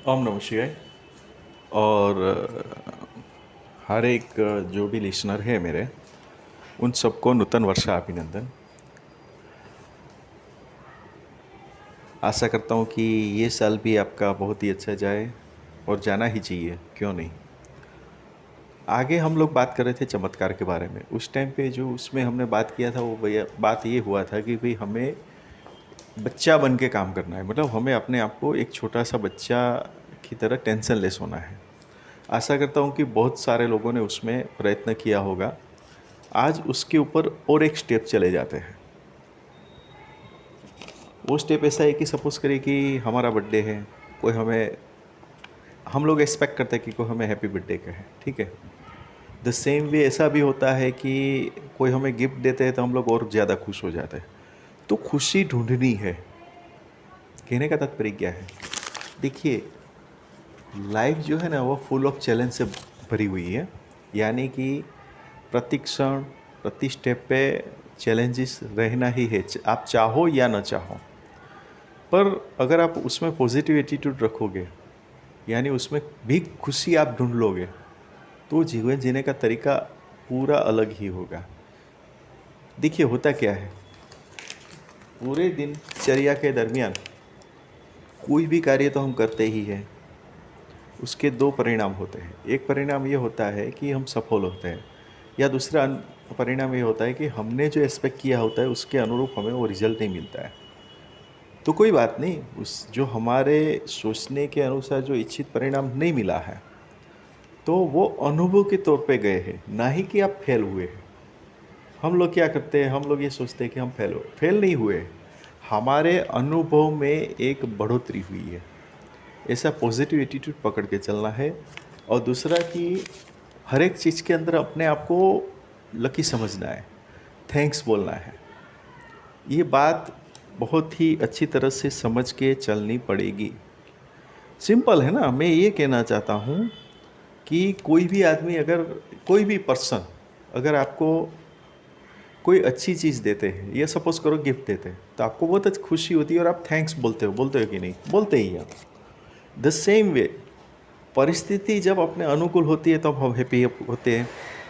ओम नमः शिवाय। और हर एक जो भी लिसनर है मेरे, उन सबको नूतन वर्षा अभिनंदन। आशा करता हूँ कि ये साल भी आपका बहुत ही अच्छा जाए और जाना ही चाहिए, क्यों नहीं। आगे हम लोग बात कर रहे थे चमत्कार के बारे में। उस टाइम पे जो उसमें हमने बात किया था वो भैया बात ये हुआ था कि भाई हमें बच्चा बन के काम करना है, मतलब हमें अपने आप को एक छोटा सा बच्चा की तरह टेंशन लेस होना है। आशा करता हूँ कि बहुत सारे लोगों ने उसमें प्रयत्न किया होगा। आज उसके ऊपर और एक स्टेप चले जाते हैं। वो स्टेप ऐसा है कि सपोज़ करिए कि हमारा बर्थडे है, कोई हमें हम लोग एक्सपेक्ट करते हैं कि कोई हमें हैप्पी बर्थडे कहे, ठीक है। द सेम वे ऐसा भी होता है कि कोई हमें गिफ्ट देते हैं तो हम लोग और ज़्यादा खुश हो जाते हैं। तो खुशी ढूंढनी है, कहने का तात्पर्य क्या है। देखिए, लाइफ जो है ना वो फुल ऑफ चैलेंज से भरी हुई है। यानी कि प्रति क्षण प्रति स्टेप पे चैलेंजेस रहना ही है, आप चाहो या ना चाहो। पर अगर आप उसमें पॉजिटिव एटीट्यूड रखोगे, यानी उसमें भी खुशी आप ढूंढ लोगे, तो जीवन जीने का तरीका पूरा अलग ही होगा। देखिए, होता क्या है, पूरे दिनचर्या के दरमियान कोई भी कार्य तो हम करते ही हैं। उसके दो परिणाम होते हैं। एक परिणाम ये होता है कि हम सफल होते हैं, या दूसरा परिणाम ये होता है कि हमने जो एक्सपेक्ट किया होता है उसके अनुरूप हमें वो रिजल्ट नहीं मिलता है। तो कोई बात नहीं, उस जो हमारे सोचने के अनुसार जो इच्छित परिणाम नहीं मिला है, तो वो अनुभव के तौर पे गए हैं, ना ही कि आप फेल हुए हैं। हम लोग क्या करते हैं, हम लोग ये सोचते हैं कि हम फेल नहीं हुए, हमारे अनुभव में एक बढ़ोतरी हुई है। ऐसा पॉजिटिव एटीट्यूड पकड़ के चलना है। और दूसरा कि हर एक चीज़ के अंदर अपने आप को लकी समझना है, थैंक्स बोलना है। ये बात बहुत ही अच्छी तरह से समझ के चलनी पड़ेगी। सिंपल है ना। मैं ये कहना चाहता हूँ कि कोई भी आदमी, अगर कोई भी पर्सन अगर आपको कोई अच्छी चीज़ देते हैं, या सपोज करो गिफ्ट देते हैं, तो आपको बहुत अच्छी खुशी होती है और आप थैंक्स बोलते हो कि नहीं, बोलते ही आप। द सेम वे, परिस्थिति जब अपने अनुकूल होती है तब हम हैप्पी होते हैं।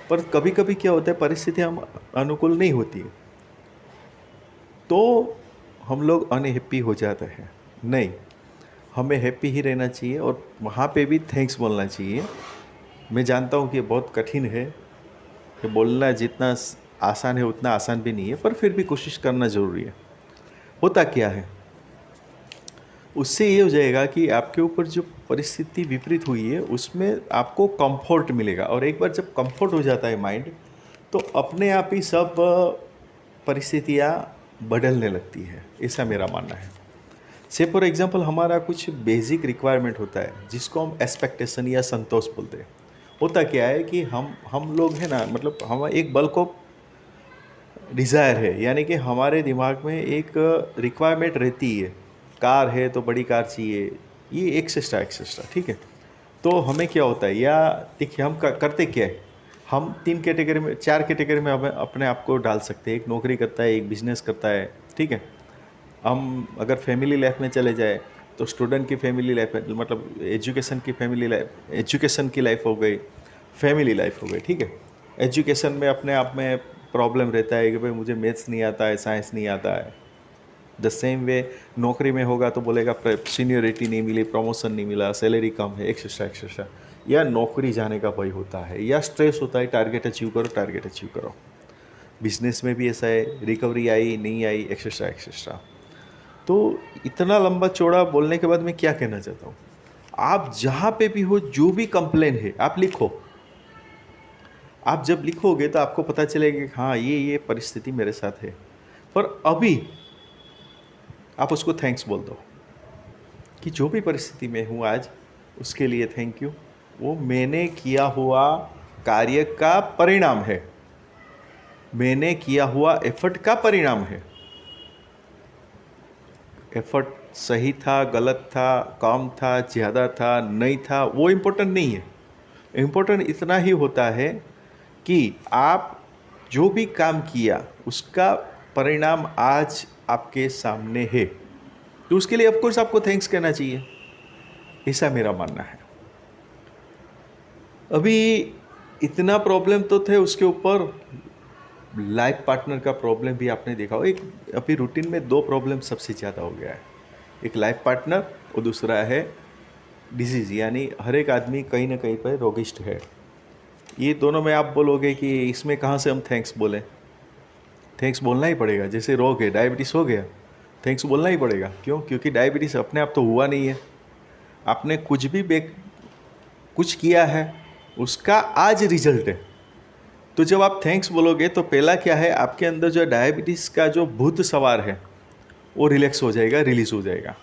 पर कभी कभी क्या होता है, परिस्थिति हम अनुकूल नहीं होती है तो हम लोग अनहैप्पी हो जाते हैं। नहीं, हमें हैप्पी ही रहना चाहिए और वहाँ पे भी थैंक्स बोलना चाहिए। मैं जानता हूँ कि ये बहुत कठिन है, कि बोलना जितना आसान है उतना आसान भी नहीं है, पर फिर भी कोशिश करना ज़रूरी है। होता क्या है, उससे ये हो जाएगा कि आपके ऊपर जो परिस्थिति विपरीत हुई है उसमें आपको कंफर्ट मिलेगा। और एक बार जब कंफर्ट हो जाता है माइंड, तो अपने आप ही सब परिस्थितियाँ बदलने लगती है, ऐसा मेरा मानना है। से फॉर एग्जांपल, हमारा कुछ बेसिक रिक्वायरमेंट होता है जिसको हम एक्सपेक्टेशन या संतोष बोलते हैं। होता क्या है कि हम लोग है ना, मतलब हम एक बल्क ऑफ डिज़ायर है, यानी कि हमारे दिमाग में एक रिक्वायरमेंट रहती है। कार है तो बड़ी कार चाहिए, ये एक्सेट्रा, ठीक है। तो हमें क्या होता है, या देखिए हम करते क्या है, हम तीन कैटेगरी में, चार कैटेगरी में हमें अपने आप को डाल सकते हैं। एक नौकरी करता है, एक बिजनेस करता है, ठीक है। हम अगर फैमिली लाइफ में चले जाए तो स्टूडेंट की फैमिली लाइफ, मतलब एजुकेशन की फैमिली लाइफ, एजुकेशन की लाइफ हो गई, फैमिली लाइफ हो गई, ठीक है। एजुकेशन में अपने आप में प्रॉब्लम रहता है कि भाई मुझे मैथ्स नहीं आता है, साइंस नहीं आता है। द सेम वे नौकरी में होगा तो बोलेगा सीनियरिटी नहीं मिली, प्रमोशन नहीं मिला, सैलरी कम है, एक्सेट्रा। या नौकरी जाने का भय होता है, या स्ट्रेस होता है, टारगेट अचीव करो। बिजनेस में भी ऐसा है, रिकवरी आई नहीं आई, एक्सेट्रा। तो इतना लंबा चौड़ा बोलने के बाद मैं क्या कहना चाहता हूँ, आप जहाँ पे भी हो, जो भी कंप्लेन है आप लिखो। आप जब लिखोगे तो आपको पता चलेगा कि हाँ, ये परिस्थिति मेरे साथ है, पर अभी आप उसको थैंक्स बोल दो कि जो भी परिस्थिति में हूँ आज, उसके लिए थैंक यू। वो मैंने किया हुआ कार्य का परिणाम है, मैंने किया हुआ एफर्ट का परिणाम है। एफर्ट सही था, गलत था, कम था, ज़्यादा था, नहीं था, वो इम्पोर्टेंट नहीं है। इम्पोर्टेंट इतना ही होता है कि आप जो भी काम किया उसका परिणाम आज आपके सामने है, तो उसके लिए ऑफकोर्स आपको थैंक्स कहना चाहिए। ऐसा मेरा मानना है। अभी इतना प्रॉब्लम तो थे, उसके ऊपर लाइफ पार्टनर का प्रॉब्लम भी आपने देखा हो। एक अभी रूटीन में दो प्रॉब्लम सबसे ज़्यादा हो गया है, एक लाइफ पार्टनर और दूसरा है डिजीज़, यानी हर एक आदमी कहीं ना कहीं पर रोगिष्ट है। ये दोनों में आप बोलोगे कि इसमें कहाँ से हम थैंक्स बोलें? थैंक्स बोलना ही पड़ेगा। जैसे रोग है, डायबिटीज़ हो गया, थैंक्स बोलना ही पड़ेगा। क्यों? क्योंकि डायबिटीज़ अपने आप तो हुआ नहीं है, आपने कुछ भी कुछ किया है, उसका आज रिजल्ट है। तो जब आप थैंक्स बोलोगे तो पहला क्या है, आपके अंदर जो डायबिटीज़ का जो भूत सवार है वो रिलैक्स हो जाएगा, रिलीज़ हो जाएगा।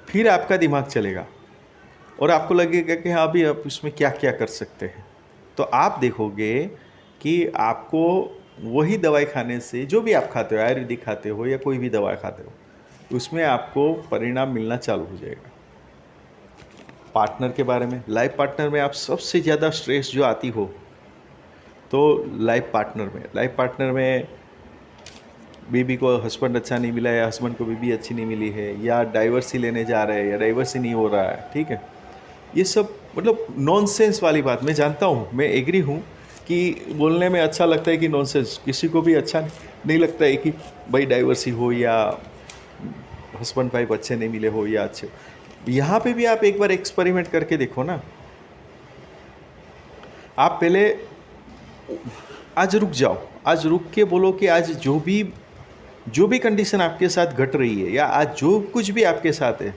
फिर आपका दिमाग चलेगा और आपको लगेगा कि हाँ, अभी आप इसमें क्या क्या कर सकते हैं। तो आप देखोगे कि आपको वही दवाई खाने से, जो भी आप खाते हो, आयुर्वेदिक खाते हो या कोई भी दवा खाते हो, उसमें आपको परिणाम मिलना चालू हो जाएगा। पार्टनर के बारे में, लाइफ पार्टनर में आप सबसे ज़्यादा स्ट्रेस जो आती हो तो लाइफ पार्टनर में बीबी को हस्बैंड अच्छा नहीं मिला है, हस्बैंड को बीबी अच्छी नहीं मिली है, या डाइवर्सी लेने जा रहे हैं या डाइवर्सी नहीं हो रहा है, ठीक है। ये सब मतलब नॉनसेंस वाली बात, मैं जानता हूँ, मैं एग्री हूँ कि बोलने में अच्छा लगता है कि नॉनसेंस, किसी को भी अच्छा नहीं लगता है कि भाई डाइवर्सी हो या हस्बैंड वाइफ अच्छे नहीं मिले हो या अच्छे। यहाँ पे भी आप एक बार एक्सपेरिमेंट करके देखो ना। आप पहले आज रुक जाओ, आज रुक के बोलो कि आज जो भी कंडीशन आपके साथ घट रही है या आज जो कुछ भी आपके साथ है,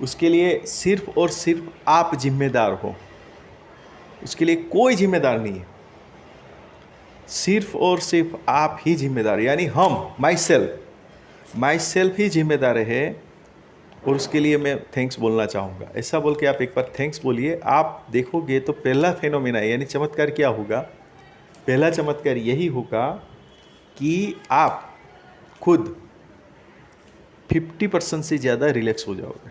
उसके लिए सिर्फ और सिर्फ आप जिम्मेदार हो। उसके लिए कोई जिम्मेदार नहीं है, सिर्फ और सिर्फ आप ही जिम्मेदार, यानी हम, माई सेल्फ ही जिम्मेदार है। और उसके लिए मैं थैंक्स बोलना चाहूँगा। ऐसा बोल के आप एक बार थैंक्स बोलिए, आप देखोगे तो पहला फेनोमेना यानी चमत्कार क्या होगा? पहला चमत्कार यही होगा कि आप खुद 50% से ज़्यादा रिलैक्स हो जाओगे।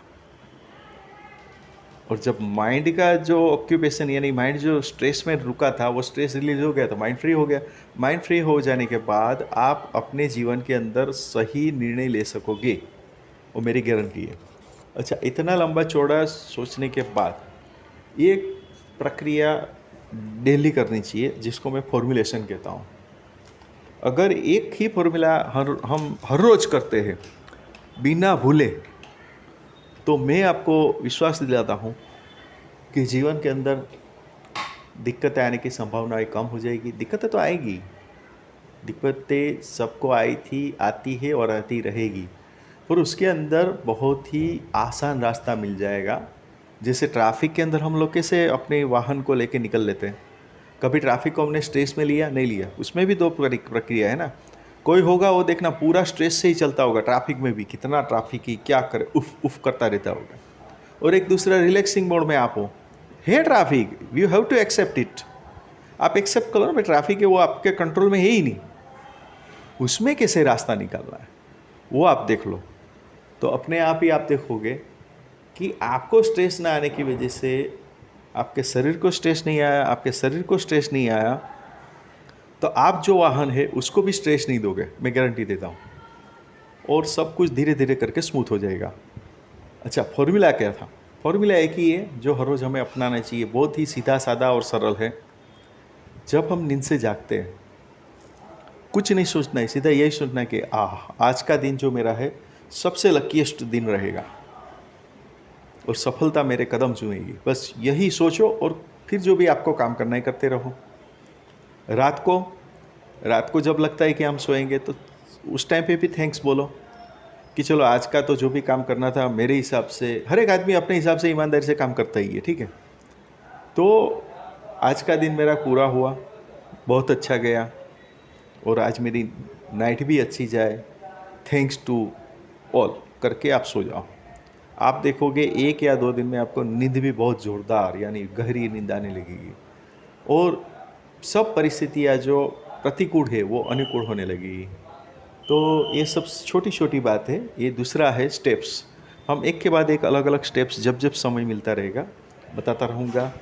और जब माइंड का जो ऑक्यूपेशन यानी माइंड जो स्ट्रेस में रुका था, वो स्ट्रेस रिलीज हो गया तो माइंड फ्री हो गया। माइंड फ्री हो जाने के बाद आप अपने जीवन के अंदर सही निर्णय ले सकोगे, वो मेरी गारंटी है। अच्छा, इतना लंबा चौड़ा सोचने के बाद एक प्रक्रिया डेली करनी चाहिए, जिसको मैं फॉर्मुलेशन कहता हूँ। अगर एक ही फॉर्मूला हम हर रोज़ करते हैं बिना भूले, तो मैं आपको विश्वास दिलाता हूँ कि जीवन के अंदर दिक्कतें आने की संभावनाएं कम हो जाएगी। दिक्कतें तो आएगी, दिक्कतें सबको आई थी, आती है और आती रहेगी, पर उसके अंदर बहुत ही आसान रास्ता मिल जाएगा। जैसे ट्रैफिक के अंदर हम लोग कैसे अपने वाहन को लेके निकल लेते हैं, कभी ट्रैफिक को हमने स्ट्रेस में लिया, नहीं लिया। उसमें भी दो प्रक्रिया है ना। कोई होगा वो देखना पूरा स्ट्रेस से ही चलता होगा, ट्रैफिक में भी कितना ट्रैफिक ही क्या करे, उफ उफ करता रहता होगा। और एक दूसरा रिलैक्सिंग मोड में आप हो, है traffic, you have to accept it. आप एक्सेप्ट करो ना भाई, ट्रैफिक है, वो आपके कंट्रोल में है ही नहीं, उसमें कैसे रास्ता निकालना है वो आप देख लो। तो अपने आप ही आप देखोगे कि आपको स्ट्रेस ना आने की वजह से आपके शरीर को स्ट्रेस नहीं आया, आपके शरीर को स्ट्रेस नहीं आया, तो आप जो वाहन है उसको भी स्ट्रेस नहीं दोगे, मैं गारंटी देता हूँ। और सब कुछ धीरे धीरे करके स्मूथ हो जाएगा। अच्छा, फॉर्मूला क्या था? फॉर्मूला एक ही है जो हर रोज़ हमें अपनाना चाहिए, बहुत ही सीधा साधा और सरल है। जब हम नींद से जागते हैं, कुछ नहीं सोचना है, सीधा यही सोचना है कि आज का दिन जो मेरा है सबसे लकीएस्ट दिन रहेगा और सफलता मेरे कदम चूमेगी। बस यही सोचो और फिर जो भी आपको काम करना है करते रहो। रात को जब लगता है कि हम सोएंगे, तो उस टाइम पे भी थैंक्स बोलो कि चलो आज का तो जो भी काम करना था मेरे हिसाब से, हर एक आदमी अपने हिसाब से ईमानदारी से काम करता ही है, ठीक है। तो आज का दिन मेरा पूरा हुआ, बहुत अच्छा गया और आज मेरी नाइट भी अच्छी जाए, थैंक्स टू ऑल करके आप सो जाओ। आप देखोगे 1 या 2 दिन में आपको नींद भी बहुत ज़ोरदार यानी गहरी नींद आने लगेगी और सब परिस्थितियाँ जो प्रतिकूल है वो अनुकूल होने लगेगी। तो ये सब छोटी छोटी बात है। ये दूसरा है स्टेप्स। हम एक के बाद एक अलग अलग स्टेप्स जब जब समय मिलता रहेगा बताता रहूँगा।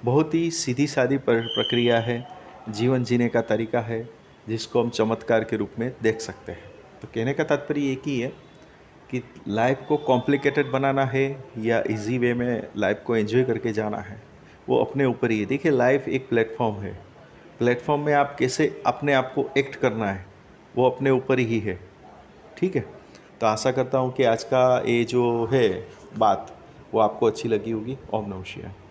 बहुत ही सीधी सादी प्रक्रिया है, जीवन जीने का तरीका है, जिसको हम चमत्कार के रूप में देख सकते हैं। तो कहने का तात्पर्य एक ही है कि लाइफ को कॉम्प्लिकेटेड बनाना है या इजी वे में लाइफ को एंजॉय करके जाना है, वो अपने ऊपर ही है। देखिए, लाइफ एक प्लेटफॉर्म है। प्लेटफॉर्म में आप कैसे अपने आप को एक्ट करना है, वो अपने ऊपर ही है। ठीक है। तो आशा करता हूँ कि आज का ये जो है बात, वो आपको अच्छी लगी होगी। ओम नमः शिवाय।